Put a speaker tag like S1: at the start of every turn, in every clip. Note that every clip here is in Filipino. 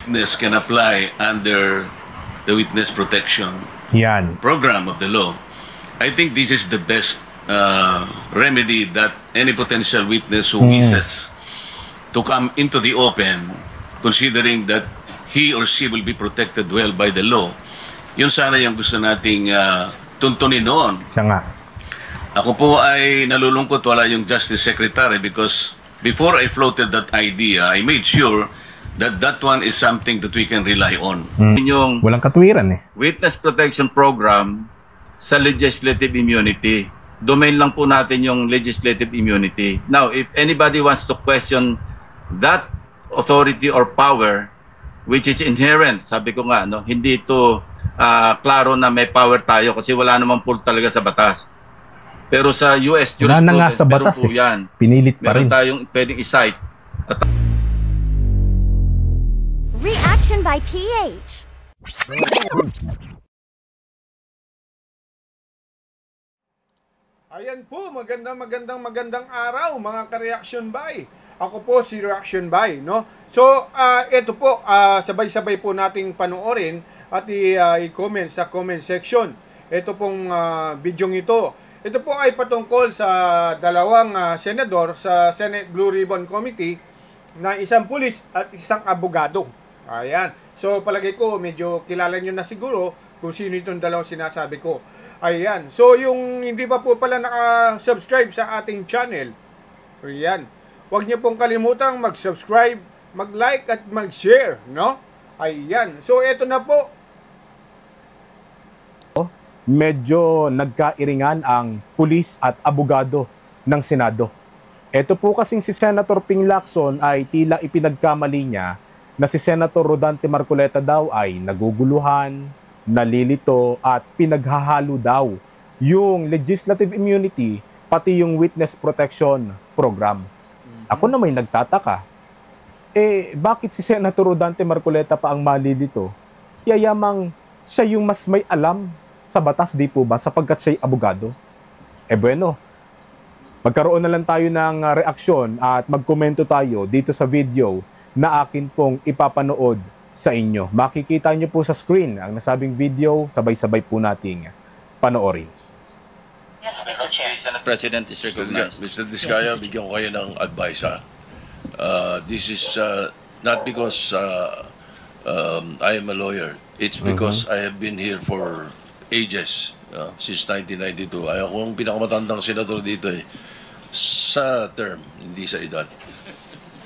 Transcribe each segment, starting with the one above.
S1: witness can apply under the witness protection program of the law. I think this is the best remedy that any potential witness who wishes to come into the open, considering that he or she will be protected well by the law. Yun sana yung gusto nating tuntunin noon. Ako po ay nalulungkot wala yung Justice Secretary because before I floated that idea, I made sure that that one is something that we can rely on.
S2: Yung
S3: walang katwiran eh.
S2: Witness Protection Program sa legislative immunity. Domain lang po natin yung legislative immunity. Now, if anybody wants to question that authority or power, which is inherent, sabi ko nga, no, hindi ito klaro na may power tayo kasi wala namang pull talaga sa batas. Pero sa US jurisprudence,
S3: wala na nga sa batas eh.
S2: Yan.
S3: Pinilit pa rin.
S2: Meron tayong pwedeng i-cite.
S4: Reaction by PH.
S5: Ayan po, magandang araw mga ka-reaction by. Ako po si Reaction by, no? So, ito po, sabay-sabay po nating panoorin at i-comment sa comment section. Ito pong bidyong ito. Ito po ay patungkol sa dalawang senador sa Senate Blue Ribbon Committee na isang pulis at isang abogado. Ayan. So, palagay ko, medyo kilala nyo na siguro kung sino itong dalawang sinasabi ko. Ayan. So, yung hindi pa po pala naka-subscribe sa ating channel, ayan. Huwag nyo pong kalimutang mag-subscribe, mag-like at mag-share, no? Ayan. So, eto na po.
S3: Medyo nagkairingan ang pulis at abogado ng Senado. Ito po kasing si Senator Ping Lacson ay tila ipinagkamali niya na si Senator Rodante Marcoleta daw ay naguguluhan, nalilito at pinaghahalo daw yung legislative immunity pati yung witness protection program. Ako na may nagtataka. Bakit si Senator Rodante Marcoleta pa ang malilito? Yayamang siya yung mas may alam sa batas, di po ba? Sapagkat siya'y abogado. Bueno, magkaroon na lang tayo ng reaksyon at magkomento tayo dito sa video na akin pong ipapanood sa inyo. Makikita nyo po sa screen ang nasabing video, sabay-sabay po nating panoorin.
S6: Yes, Mr. Chair.
S2: Senate President is recognized.
S1: Mr. Diskaya, bigyan ko kayo ng advice. This is not because I am a lawyer. It's because I have been here for ages, since 1992. Ay ako ang pinakamatandang senador dito sa term, hindi sa edad.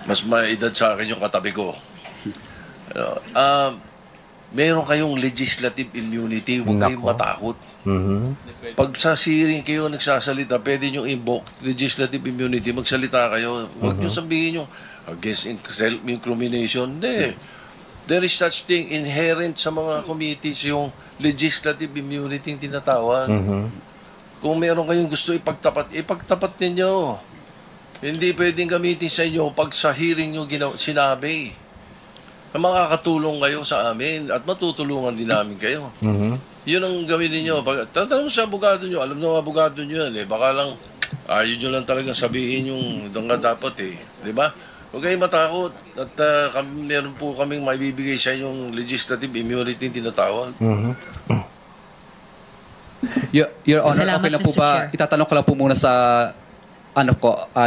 S1: Mas may edad sa akin yung katabi ko. Meron kayong legislative immunity, huwag kayong matakot. Pag sa hearing kayo nagsasalita, pwede nyo invoke legislative immunity, magsalita kayo. Huwag nyo sabihin yung against self-incrimination. Hindi. There is such thing inherent sa mga committees, yung legislative immunity yung tinatawag. Kung meron kayong gusto ipagtapat ninyo. Hindi pwedeng gamitin sa inyo pag sa hearing nyo sinabi. Makakatulong kayo sa amin at matutulungan din namin kayo. Yun ang gawin ninyo. Tatanong sa abogado nyo, alam nyo ang abogado nyo yan. Baka lang, ayaw nyo lang talagang sabihin yung dapat Di ba? Huwag kayong matakot at meron po kaming maibibigay sa inyong legislative immunity tinatawag.
S7: Your Honor,
S6: Salamat,
S7: okay lang po
S6: Mr.
S7: ba?
S6: Chair.
S7: Itatanong ko lang po muna sa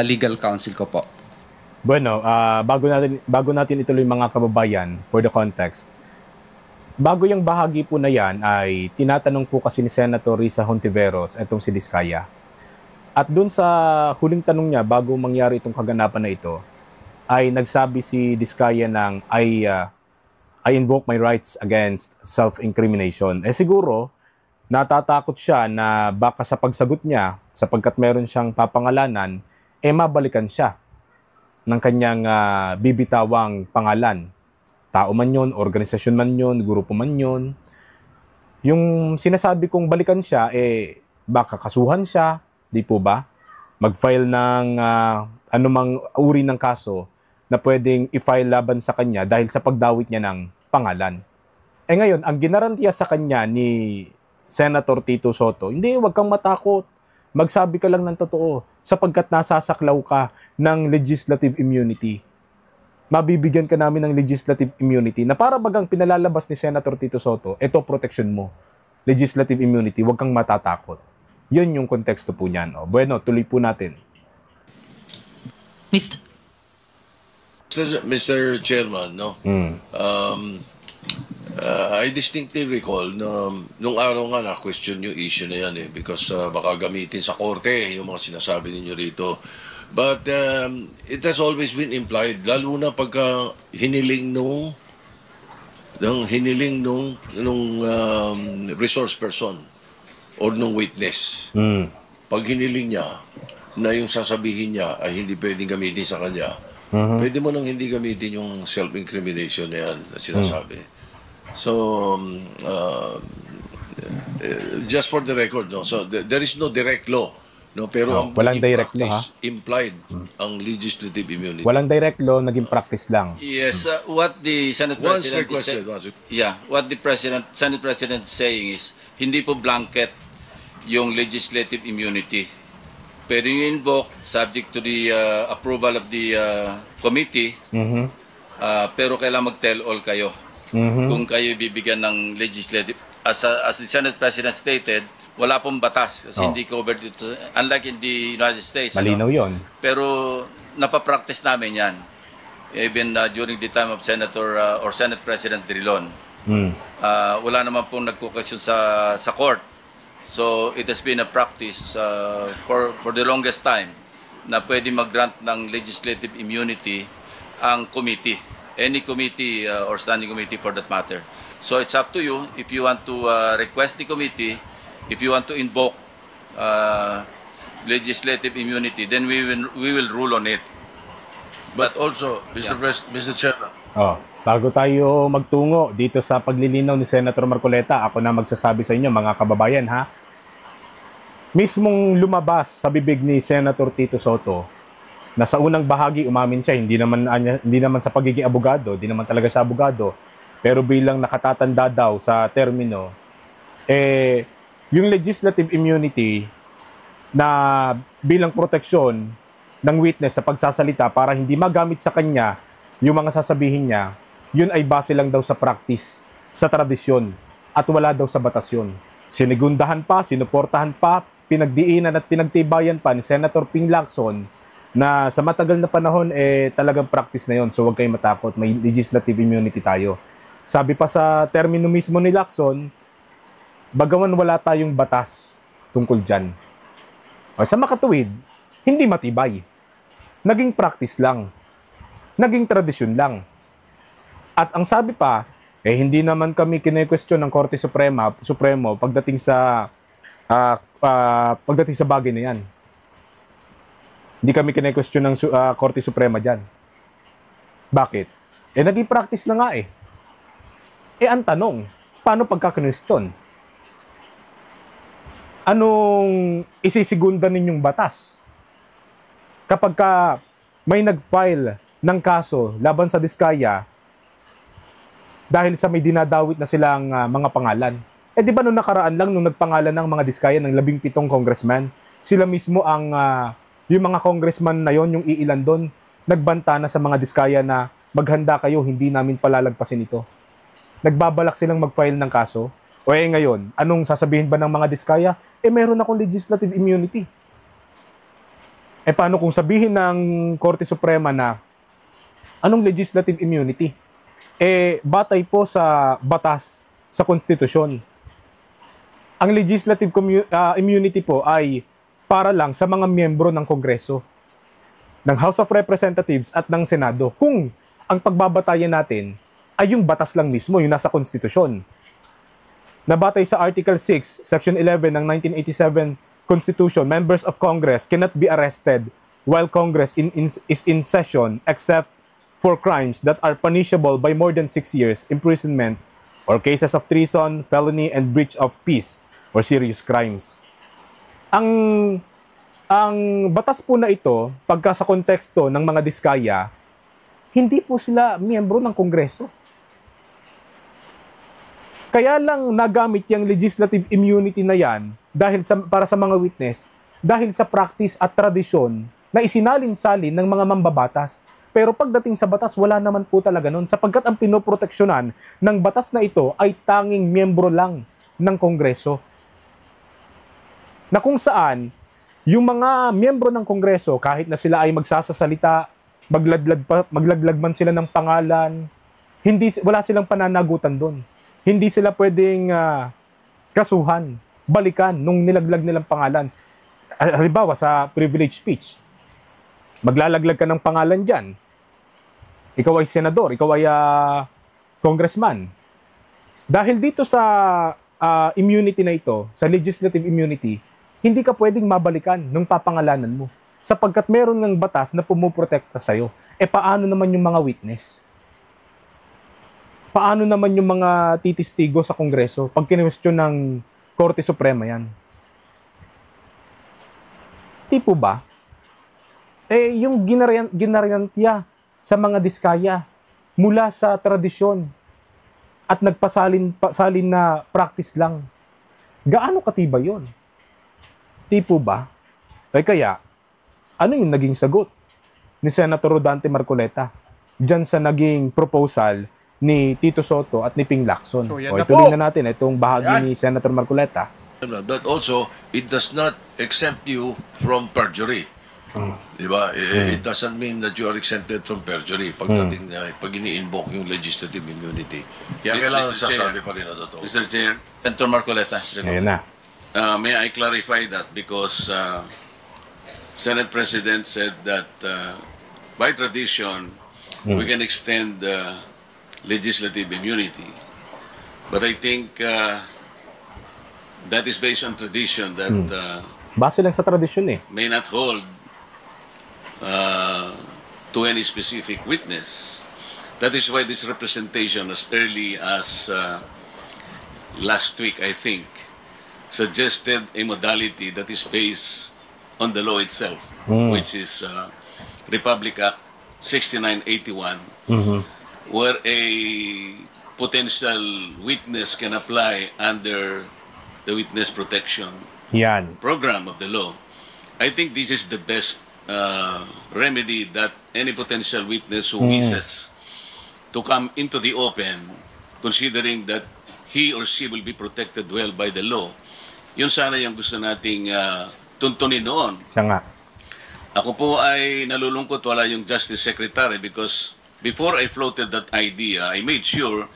S7: legal counsel ko po.
S3: Bueno, bago natin ituloy mga kababayan, for the context, bago yung bahagi po na yan ay tinatanong po kasi ni Senator Risa Hontiveros itong si Diskaya. At dun sa huling tanong niya, bago mangyari itong kaganapan na ito, ay nagsabi si Diskaya ng I invoke my rights against self-incrimination. Siguro, natatakot siya na baka sa pagsagot niya, sapagkat meron siyang papangalanan, mabalikan siya ng kanyang bibitawang pangalan. Tao man yun, organisasyon man yun, grupo man yun. Yung sinasabi kong balikan siya, baka kasuhan siya, di po ba? Mag-file ng anumang uri ng kaso na pwedeng i-file laban sa kanya dahil sa pagdawit niya ng pangalan. Ngayon, ang ginarantiya sa kanya ni Senator Tito Soto, hindi, wag kang matakot. Magsabi ka lang ng totoo sapagkat nasasaklaw ka ng legislative immunity. mabibigyan ka namin ng legislative immunity na para bagang pinalalabas ni Senator Tito Soto, ito protection mo. Legislative immunity, huwag kang matatakot. Yun yung konteksto po niyan. O, bueno, tuloy po natin.
S1: Mr. Chairman, no? I distinctly recall na nung araw nga na-question yung issue na yan because baka gamitin sa korte yung mga sinasabi ninyo rito. But it has always been implied, lalo na pagka hiniling nung resource person or nung witness. Pag hiniling niya na yung sasabihin niya ay hindi pwedeng gamitin sa kanya, pwede mo nang hindi gamitin yung self-incrimination na yan na sinasabi. So, just for the record, no? So there is no direct law. No, pero ang
S3: walang direct law,
S1: practice implied ang legislative immunity.
S3: Walang direct law, naging practice lang.
S2: Yes, what the Senate President is saying, what the Senate President is saying is hindi po blanket yung legislative immunity. Pwede yung invoke subject to the approval of the committee. Pero kailangan mag-tell all kayo. Kung kayo bibigyan ng legislative, as the Senate President stated, wala pong batas kasi hindi covered dito. Unlike in the United States.
S3: Malinaw yun.
S2: Pero napapractice namin yan. Even during the time of Senator or Senate President Drilon. Wala naman pong nagko-question sa court. So it has been a practice for the longest time na pwede mag-grant ng legislative immunity ang committee. Any committee or standing committee for that matter. So it's up to you if you want to request the committee. If you want to invoke legislative immunity, then we will rule on it.
S1: But also, Mr. Chairman.
S3: Bago tayo magtungo dito sa paglilinaw ni Senator Marcoleta, ako na magsasabi sa inyo mga kababayan ha. Mismong lumabas sa bibig ni Senator Tito Soto na sa unang bahagi umamin siya, hindi naman sa pagiging abogado, hindi naman talaga siya abogado, pero bilang nakatatanda daw sa termino, yung legislative immunity na bilang proteksyon ng witness sa pagsasalita para hindi magamit sa kanya yung mga sasabihin niya, yun ay base lang daw sa practice, sa tradisyon, at wala daw sa batas yun. Sinigundahan pa, sinuportahan pa, pinagdiinan at pinagtibayan pa ni Senator Ping Lacson na sa matagal na panahon, talagang practice na yun. So huwag kayong matakot, may legislative immunity tayo. Sabi pa sa termino mismo ni Lacson, bagaman wala tayong batas tungkol dyan. Sa makatuwid, hindi matibay. Naging practice lang. Naging tradisyon lang. At ang sabi pa, hindi naman kami kine-question ng Korte Supremo pagdating sa bagay na yan. Hindi kami kine-question ng Korte Suprema dyan. Bakit? Naging practice na nga ang tanong, paano pagka-question? Anong isisigunda ninyong batas? Kapag may nag-file ng kaso laban sa Diskaya dahil sa may dinadawit na silang mga pangalan. Di ba nung nakaraan lang, nung nagpangalan ng mga Diskaya ng 17 congressman, sila mismo yung mga congressman na yon, yung iilan doon, nagbanta na sa mga Diskaya na maghanda kayo, hindi namin palalagpasin ito. Nagbabalak silang mag-file ng kaso. O ngayon, anong sasabihin ba ng mga Diskaya? Meron akong legislative immunity. Paano kung sabihin ng Korte Suprema na anong legislative immunity? Batay po sa batas, sa konstitusyon. Ang legislative immunity po ay para lang sa mga miyembro ng Kongreso, ng House of Representatives at ng Senado. Kung ang pagbabatayan natin ay yung batas lang mismo, yung nasa konstitusyon. Nabatay sa Article 6, Section 11 ng 1987 Constitution, members of Congress cannot be arrested while Congress is in session except for crimes that are punishable by more than 6 years imprisonment or cases of treason, felony, and breach of peace or serious crimes. Ang batas po na ito, pagka sa konteksto ng mga Diskaya, hindi po sila miyembro ng Kongreso. Kaya lang nagamit yung legislative immunity na yan para sa mga witness dahil sa practice at tradisyon na isinalin-salin ng mga mambabatas Pero pagdating sa batas, wala naman po talaga nun. Sapagkat ang pinoproteksyonan ng batas na ito ay tanging miyembro lang ng Kongreso. Na kung saan, yung mga miyembro ng Kongreso, kahit na sila ay magsasasalita, maglaglag man sila ng pangalan, wala silang pananagutan doon. Hindi sila pwedeng kasuhan, balikan nung nilaglag nilang pangalan. Halimbawa sa privilege speech, maglalaglag ka ng pangalan dyan. Ikaw ay senador, ikaw ay congressman. Dahil dito sa immunity na ito, sa legislative immunity, hindi ka pwedeng mabalikan nung papangalanan mo. Sapagkat meron ng batas na pumuprotekta sa'yo. Paano naman yung mga witness? Paano naman yung mga titistigo sa Kongreso pag kinwestiyon ng Korte Suprema yan? Di po ba? Yung ginarantya sa mga diskaya mula sa tradisyon at nagpasalin na practice lang. Gaano katiba yon? Di po ba? Kaya, ano yung naging sagot ni Senator Rodante Marcoleta dyan sa naging proposal ni Tito Soto at ni Ping Lacson?
S5: So, yan na
S3: ituloy
S5: po.
S3: na natin itong bahagi ni Senator Marcoleta.
S1: But also, it does not exempt you from perjury. Diba? It doesn't mean that you are exempted from perjury pagdating pag ini-invoke yung legislative immunity. Kaya kailangan
S8: Mr.
S1: sasabi
S8: Chair.
S1: pa rin na totoo.
S8: Mr. Chair,
S2: Senator Marcoleta.
S3: Ngayon na.
S8: may I clarify that because Senate President said that by tradition, we can extend legislative immunity. But I think that is based on tradition that
S3: Base lang sa tradisyon
S8: may not hold to any specific witness. That is why this representation, as early as last week, I think, suggested a modality that is based on the law itself, which is Republic Act 6981, where a potential witness can apply under the witness protection
S3: Yan.
S8: program of the law. I think this is the best remedy that any potential witness who wishes to come into the open, considering that he or she will be protected well by the law. Yun sana yung gusto nating tuntunin noon.
S3: Siya nga.
S8: Ako po ay nalulungkot wala yung Justice Secretary because before I floated that idea, I made sure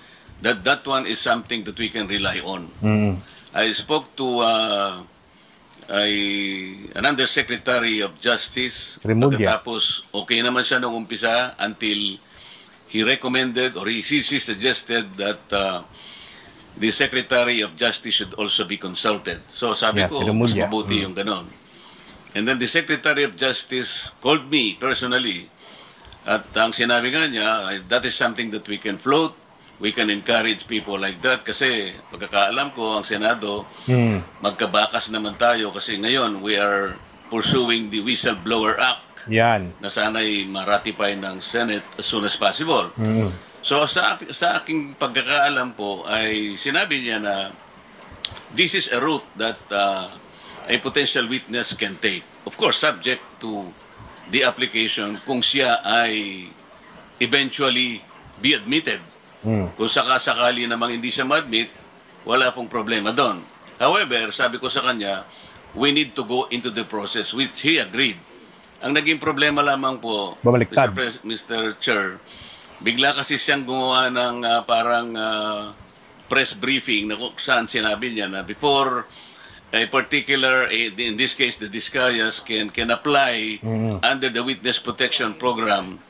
S8: that that one is something that we can rely on. I spoke to an Undersecretary of Justice.
S3: Remulla.
S8: Tapos okay naman siya nung umpisa until he recommended or he suggested that the Secretary of Justice should also be consulted. So sabi
S3: Yes,
S8: ko, mas
S3: Remulla.
S8: mabuti yung ganon. And then the Secretary of Justice called me personally. At ang sinabi nga niya, that is something that we can float. We can encourage people like that kasi pagkakaalam ko ang Senado, magkabakas naman tayo kasi ngayon we are pursuing the Whistleblower Act
S3: Yan.
S8: na sana'y ma-ratify ng Senate as soon as possible. So sa aking pagkakaalam po ay sinabi niya na this is a route that a potential witness can take. Of course, subject to the application kung siya ay eventually be admitted. Kung sakasakali namang hindi siya ma-admit, wala pong problema doon. However, sabi ko sa kanya, we need to go into the process, which he agreed. Ang naging problema lamang po,
S3: Bumaliktad.
S8: Mr. Chair, bigla kasi siyang gumawa ng parang press briefing na kung saan sinabi niya na before a particular, in this case, the Discayas can apply under the Witness Protection Program,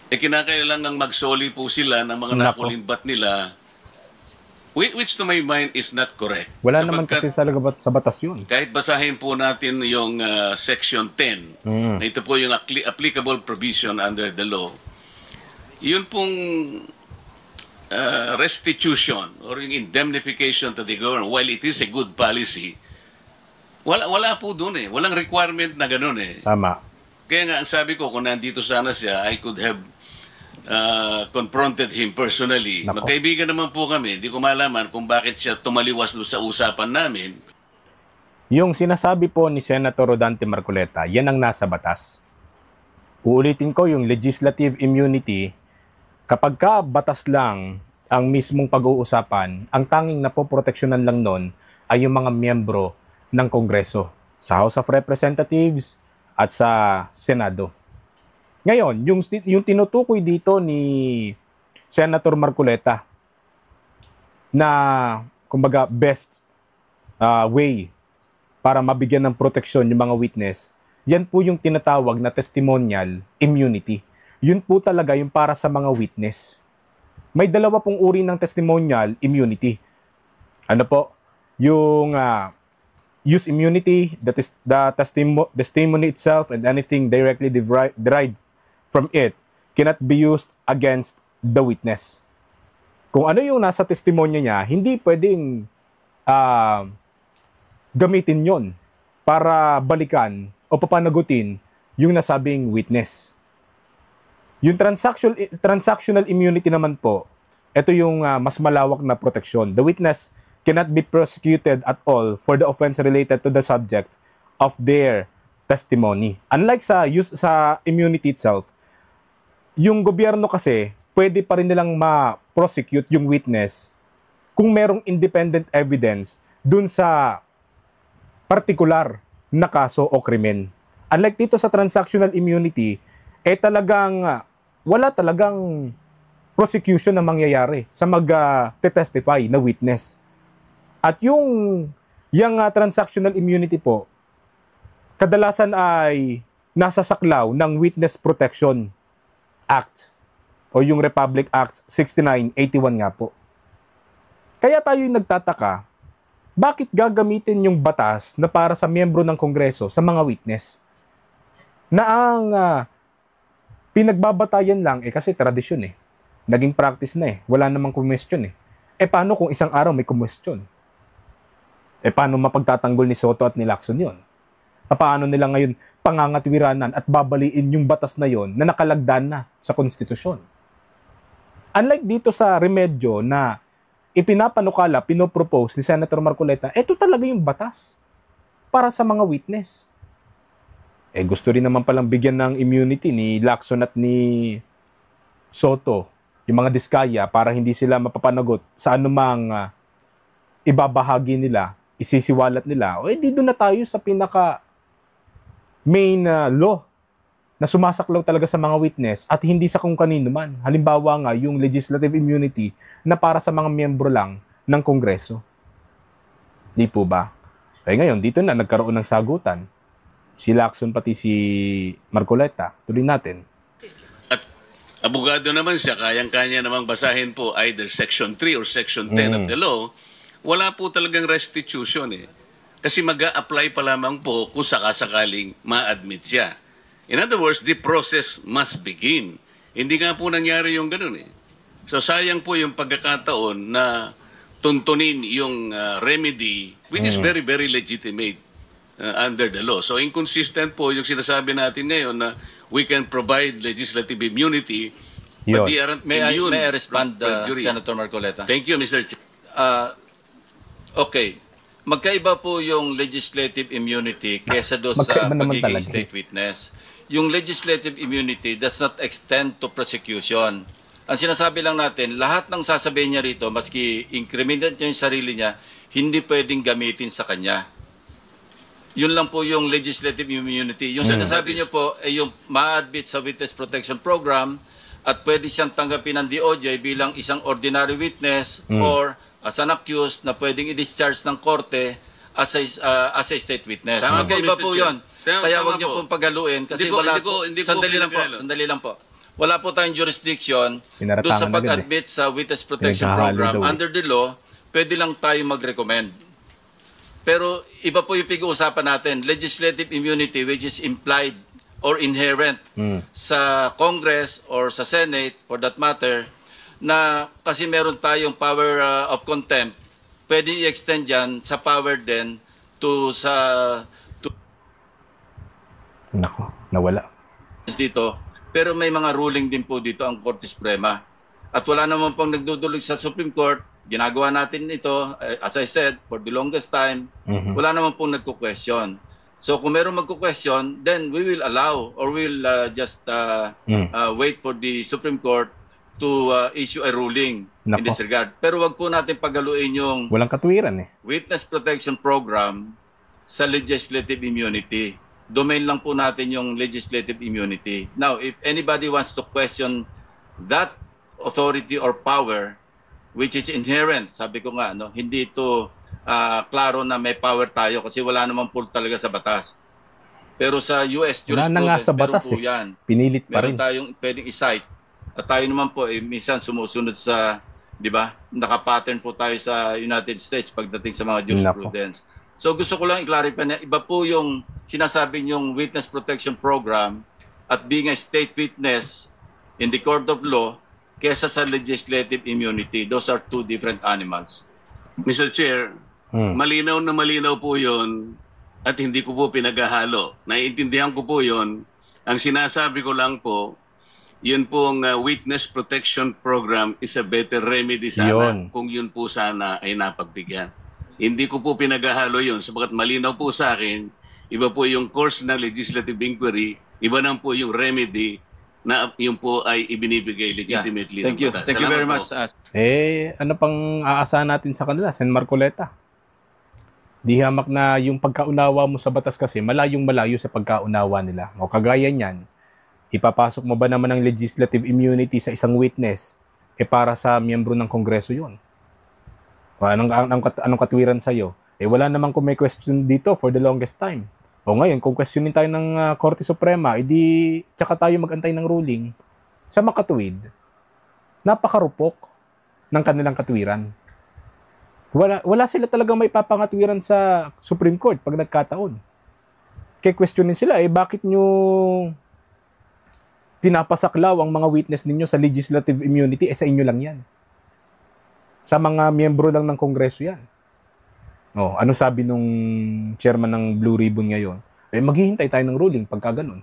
S8: kinakailangang magsoli po sila ng mga
S3: Nako.
S8: nakulimbat nila, which to my mind is not correct.
S3: Wala naman
S8: Sapagkat
S3: kasi talaga sa batas yun.
S8: kahit basahin po natin yung Section 10, na ito po yung applicable provision under the law, yun pong restitution or yung indemnification to the government, while it is a good policy, wala po dun Walang requirement na ganun
S3: Tama.
S8: Kaya nga, ang sabi ko, kung nandito sana siya, I could have confronted him personally.
S3: Nako.
S8: Magkaibigan naman po kami. Hindi ko malaman kung bakit siya tumaliwas doon sa usapan namin.
S3: Yung sinasabi po ni Senator Rodante Marcoleta, yan ang nasa batas. Uulitin ko yung legislative immunity, kapag ka batas lang ang mismong pag-uusapan, ang tanging napoproteksyonan lang nun ay yung mga miyembro ng Kongreso sa House of Representatives at sa Senado. Ngayon, yung tinutukoy dito ni Senator Marcoleta na kumbaga best way para mabigyan ng proteksyon yung mga witness, yan po yung tinatawag na testimonial immunity. Yun po talaga yung para sa mga witness. May dalawa pong uri ng testimonial immunity. Ano po? Yung use immunity, that is the testimony itself and anything directly derived from it cannot be used against the witness. Kung ano yung nasa testimonya niya, hindi pwedeng gamitin yon para balikan o papanagutin yung nasabing witness. Yung transactional immunity naman po, ito yung mas malawak na proteksyon. The witness cannot be prosecuted at all for the offense related to the subject of their testimony. Unlike sa immunity itself, yung gobyerno kasi, pwede pa rin nilang ma-prosecute yung witness kung merong independent evidence dun sa partikular na kaso o krimen. Unlike dito sa transactional immunity, wala talagang prosecution na mangyayari sa mag-testify na witness. At yung transactional immunity po, kadalasan ay nasa saklaw ng Witness Protection Act o yung Republic Act 6981 nga po. Kaya tayo yung nagtataka, bakit gagamitin yung batas na para sa miyembro ng Kongreso sa mga witness? Na ang pinagbabatayan lang kasi tradisyon Naging practice na Wala namang question paano kung isang araw may question? Paano mapagtatanggol ni Soto at ni Lacson yun? Paano nila ngayon pangangatwiranan at babaliin yung batas na yon na nakalagdan na sa konstitusyon? Unlike dito sa remedyo na ipinapanukala, pinopropose ni Senator Marcoleta, ito talaga yung batas para sa mga witness. Gusto rin naman palang bigyan ng immunity ni Lacson at ni Soto, yung mga diskaya, para hindi sila mapapanagot sa anumang ibabahagi nila, isisiwalat nila. Di doon na tayo sa pinaka main law na sumasaklaw talaga sa mga witness at hindi sa kung kanino man. Halimbawa nga, yung legislative immunity na para sa mga miyembro lang ng Kongreso. Di po ba? Ngayon, dito na nagkaroon ng sagutan. Si Lacson pati si Marcoleta. Tuloy natin.
S8: At abogado naman siya, kayang-kanya namang basahin po either Section 3 or Section 10 of the law. Wala po talagang restitution Kasi mag-a-apply pa lamang po kung sakasakaling ma-admit siya. In other words, the process must begin. Hindi nga po nangyari yung ganun So sayang po yung pagkakataon na tuntunin yung remedy, which is very, very legitimate under the law. So inconsistent po yung sinasabi natin ngayon na we can provide legislative immunity, but they aren't immune.
S2: May I respond,
S8: from
S2: Senator Marcoleta?
S8: Thank you, Mr. Chair.
S2: Okay. Magkaiba po yung legislative immunity kesa doon sa pagiging state witness. Yung legislative immunity does not extend to prosecution. Ang sinasabi lang natin, lahat ng sasabihin niya rito, maski incriminate niya yung sarili niya, hindi pwedeng gamitin sa kanya. Yun lang po yung legislative immunity. Yung sinasabi niyo po ay yung ma-admit sa Witness Protection Program at pwede siyang tanggapin ng DOJ bilang isang ordinary witness or as an accused na pwedeng i-discharge ng korte as a state witness. Magkaiba po yun. Kaya huwag niyo pong paghaluin kasi sandali lang po. Wala po tayong jurisdiction doon sa pag-admit sa Witness Protection Program. Under the law, pwede lang tayo mag-recommend. Pero iba po yung pag-uusapan natin, legislative immunity which is implied or inherent sa Congress or sa Senate for that matter, na kasi meron tayong power of contempt, pwede i-extend yan sa power din
S3: Nako, nawala.
S2: Dito. Pero may mga ruling din po dito ang Korte Suprema. At wala naman pong nagdudulog sa Supreme Court. Ginagawa natin ito, as I said, for the longest time. Wala naman pong nagko-question. So kung meron magko-question, then we will allow or we'll just wait for the Supreme Court to issue a ruling in this regard. Pero wag po natin pagaluin yung
S3: walang katwiran eh.
S2: Witness Protection Program sa legislative immunity. Domain lang po natin yung legislative immunity. Now, if anybody wants to question that authority or power, which is inherent, sabi ko nga, no, hindi ito klaro na may power tayo kasi wala naman po talaga sa batas. Pero sa US
S3: wala na nga sa batas
S2: po
S3: eh.
S2: yan.
S3: Pinilit pa rin.
S2: Meron tayong pwedeng i-cite. At tayo naman po, minsan sumusunod sa, di ba, nakapattern po tayo sa United States pagdating sa mga jurisprudence. So gusto ko lang i-clarify na iba po yung sinasabi yung Witness Protection Program at being a state witness in the court of law kesa sa legislative immunity. Those are two different animals.
S8: Mr. Chair, malinaw na malinaw po yun at hindi ko po pinaghahalo. Naiintindihan ko po yun. Ang sinasabi ko lang po, yun pong Witness Protection Program is a better remedy sana kung yun po sana ay napagbigyan. Hindi ko po pinaghahalo yun sapagat malinaw po sa akin, iba po yung course ng legislative inquiry, iba nang po yung remedy na yun po ay ibinibigay legitimately.
S2: Thank you. Thank you very much.
S3: Ano pang aasahan natin sa kanila? Sen Marcoleta. Di hamak na yung pagkaunawa mo sa batas kasi malayong-malayo sa pagkaunawa nila. O kagaya niyan, ipapasok mo ba naman ang legislative immunity sa isang witness para sa miyembro ng Kongreso yun? O anong katwiran sa'yo? Wala namang kung may question dito for the longest time. O ngayon, kung questionin tayo ng Korte Suprema, edi tsaka tayo magantay ng ruling sa makatuwid, napakarupok ng kanilang katwiran. Wala sila talagang may papangatwiran sa Supreme Court pag nagkataon. Kaya questionin sila, bakit nyo pinapasaklaw ang mga witness ninyo sa legislative immunity? Sa inyo lang yan. Sa mga miyembro lang ng Kongreso yan. Ano sabi nung chairman ng Blue Ribbon ngayon? Maghihintay tayo ng ruling pagka ganun.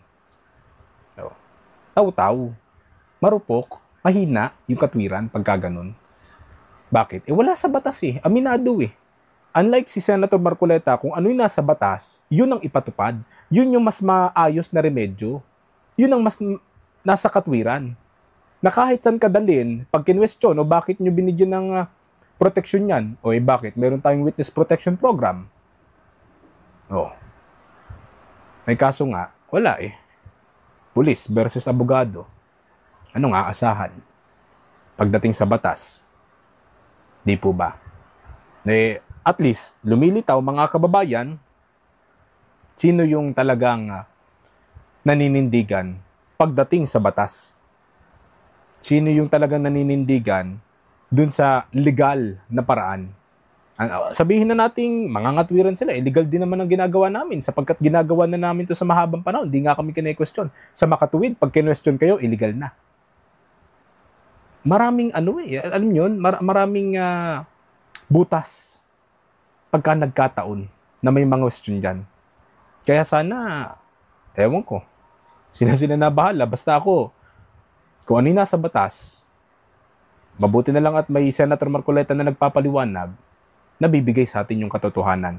S3: Taw-taw. Marupok. Mahina yung katwiran pagka ganun. Bakit? Wala sa batas eh. Aminado eh. Unlike si Senator Marcoleta, kung ano yung nasa batas, yun ang ipatupad. Yun yung mas maayos na remedyo. Yun ang mas nasa katwiran. Na kahit saan kadalin, pag kinwestiyon, bakit nyo binigyan ng protection yan? Bakit? Meron tayong Witness Protection Program. May kaso nga, wala eh. Pulis versus abogado. Anong aasahan? Pagdating sa batas. Di po ba? At least, lumilitaw mga kababayan, sino yung talagang naninindigan pagdating sa batas. Sino yung talagang naninindigan dun sa legal na paraan. Sabihin na nating mangangatwiran sila, illegal din naman ang ginagawa namin sapagkat ginagawa na namin to sa mahabang panahon, hindi nga kami kine-question. Sa makatuwid, pag kine-question kayo, illegal na. Maraming alam nyo, maraming butas pagka nagkataon na may mga question dyan. Kaya sana, ewan ko, sila na bahala. Basta ako, kung ano yung nasa batas, mabuti na lang at may Senator Marcoleta na nagpapaliwanag, nabibigay sa atin yung katotohanan,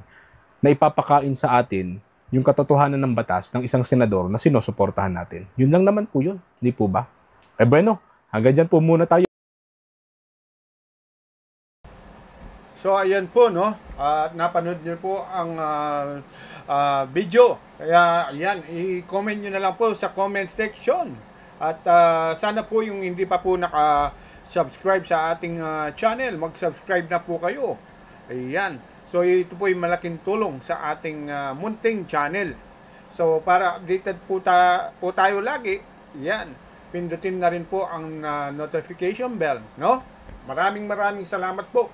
S3: na ipapakain sa atin yung katotohanan ng batas ng isang senador na sinusuportahan natin. Yun lang naman po yun, di po ba? Bueno, hanggang dyan po muna tayo.
S5: So ayan po, no? Napanood niyo po ang video. Kaya ayan, i-comment niyo na lang po sa comment section. At sana po yung hindi pa po naka-subscribe sa ating channel, mag-subscribe na po kayo. Ayan. So ito po yung malaking tulong sa ating munting channel. So para updated po tayo lagi, ayan. Pindutin na rin po ang notification bell, no? Maraming salamat po.